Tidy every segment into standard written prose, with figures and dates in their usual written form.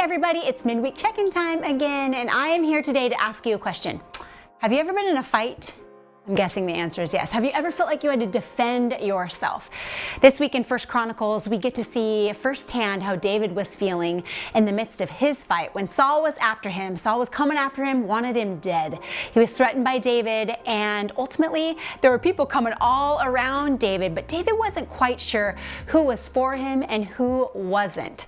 everybody, it's midweek check-in time again, and I am here today to ask you a question. Have you ever been in a fight? I'm guessing the answer is yes. Have you ever felt like you had to defend yourself? This week in 1 Chronicles, we get to see firsthand how David was feeling in the midst of his fight. When Saul was after him, Saul was coming after him, wanted him dead. He was threatened by David, and ultimately there were people coming all around David, but David wasn't quite sure who was for him and who wasn't,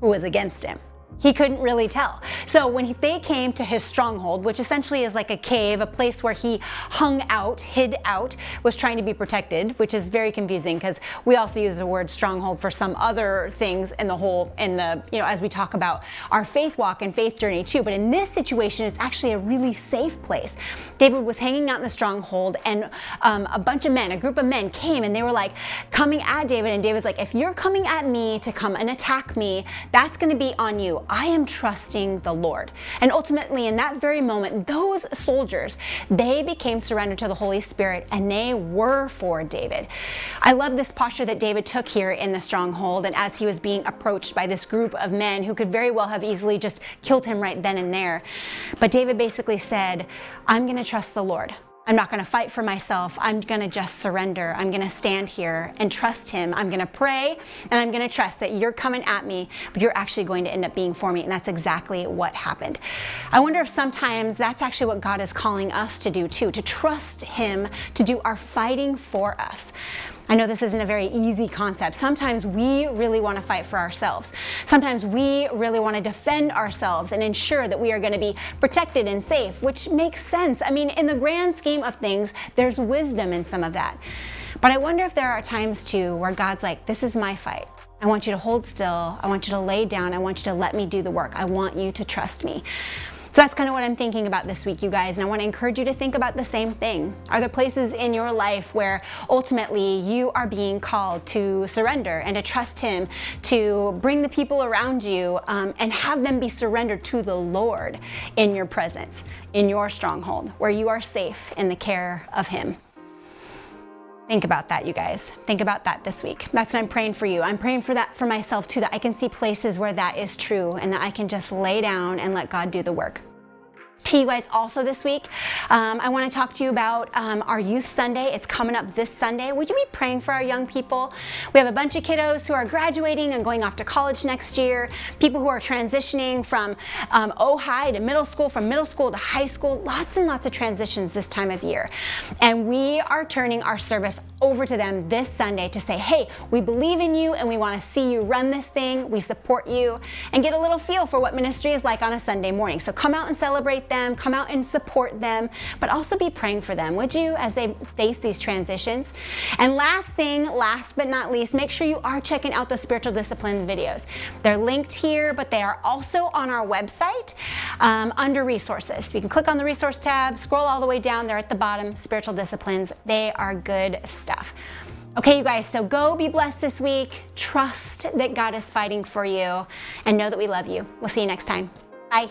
who was against him. He couldn't really tell. So when they came to his stronghold, which essentially is like a cave, a place where he hung out, hid out, was trying to be protected, which is very confusing because we also use the word stronghold for some other things as we talk about our faith walk and faith journey too. But in this situation, it's actually a really safe place. David was hanging out in the stronghold, and a group of men came, and they were like coming at David, and David's like, if you're coming at me to come and attack me, that's going to be on you. I am trusting the Lord. And ultimately, in that very moment, those soldiers, they became surrendered to the Holy Spirit, and they were for David. I love this posture that David took here in the stronghold, and as he was being approached by this group of men who could very well have easily just killed him right then and there. But David basically said, I'm going to trust the Lord. I'm not going to fight for myself. I'm going to just surrender. I'm going to stand here and trust him. I'm going to pray, and I'm going to trust that you're coming at me, but you're actually going to end up being for me. And that's exactly what happened. I wonder if sometimes that's actually what God is calling us to do too, to trust him to do our fighting for us. I know this isn't a very easy concept. Sometimes we really want to fight for ourselves. Sometimes we really want to defend ourselves and ensure that we are going to be protected and safe, which makes sense. I mean, in the grand scheme of things, there's wisdom in some of that. But I wonder if there are times too where God's like, this is my fight. I want you to hold still. I want you to lay down. I want you to let me do the work. I want you to trust me. So that's kind of what I'm thinking about this week, you guys, and I want to encourage you to think about the same thing. Are there places in your life where ultimately you are being called to surrender and to trust him, to bring the people around you and have them be surrendered to the Lord in your presence, in your stronghold, where you are safe in the care of him? Think about that, you guys. Think about that this week. That's what I'm praying for you. I'm praying for that for myself too, that I can see places where that is true and that I can just lay down and let God do the work. Hey, you guys, also this week, I want to talk to you about our Youth Sunday. It's coming up this Sunday. Would you be praying for our young people? We have a bunch of kiddos who are graduating and going off to college next year, people who are transitioning from high to middle school, from middle school to high school, lots and lots of transitions this time of year. And we are turning our service over to them this Sunday to say, hey, we believe in you and we want to see you run this thing. We support you, and get a little feel for what ministry is like on a Sunday morning. So come out and celebrate them, come out and support them, but also be praying for them, would you, as they face these transitions? And last but not least, make sure you are checking out the spiritual disciplines videos. They're linked here, but they are also on our website under resources. You can click on the resource tab, scroll all the way down there at the bottom, spiritual disciplines. They are good stuff. Okay, you guys, so go be blessed this week. Trust that God is fighting for you, and know that we love you. We'll see you next time. Bye.